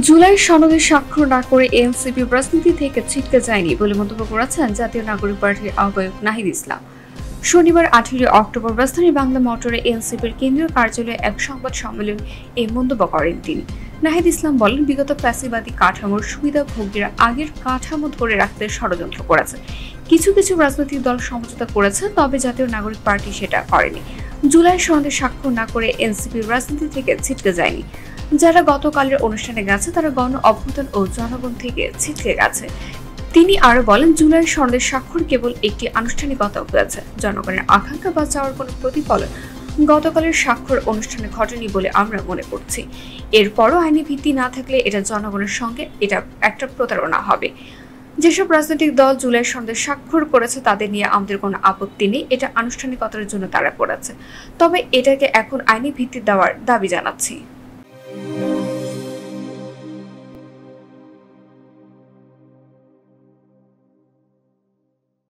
জুলাই সনদে স্বাক্ষর না করে এনসিপি রাজনীতি থেকে ছিটকে যায়নি বলে মন্তব্য করেছেন জাতীয় নাগরিক পার্টির আহ্বায়ক নাহিদ ইসলাম। শনিবার 18 অক্টোবর রাজধানী বাংলা মোটরে এনসিপির কেন্দ্রীয় কার্যালয়ে এক সংবাদ সম্মেলনে এই মন্তব্য করেন তিনি। নাহিদ ইসলাম বলেন, বিগত ফ্যাসিবাদী কাঠামোর সুবিধাভোগীরা আগের কাঠামো ধরে রাখতে ষড়যন্ত্র করেছে। কিছু কিছু রাজনৈতিক দল সমঝোতা করেছে, তবে জাতীয় নাগরিক পার্টি সেটা করেনি। জুলাই সনদে স্বাক্ষর না করে এনসিপি রাজনীতি থেকে ছিটকে যায়নি। যারা গতকালের অনুষ্ঠানে গেছে তারা গণ অভ্যুত্থান ও জনগণ থেকে ছিটকে গেছে। তিনি আরো বলেন, জুলাই সনদের স্বাক্ষর কেবল একটি আনুষ্ঠানিকতা হয়েছে, জনগণের আকাঙ্ক্ষা বা চাওয়ার কোনো প্রতিফলন গতকালের স্বাক্ষর অনুষ্ঠানে ঘটেনি বলে আমরা মনে করছি। এরপরও আইনি ভিত্তি না থাকলে এটা জনগণের সঙ্গে এটা একটা প্রতারণা হবে। যেসব রাজনৈতিক দল জুলাই সনদে স্বাক্ষর করেছে তাদের নিয়ে আমাদের কোনো আপত্তি নেই, এটা আনুষ্ঠানিকতার জন্য তারা করেছে, তবে এটাকে এখন আইনি ভিত্তি দেওয়ার দাবি জানাচ্ছি।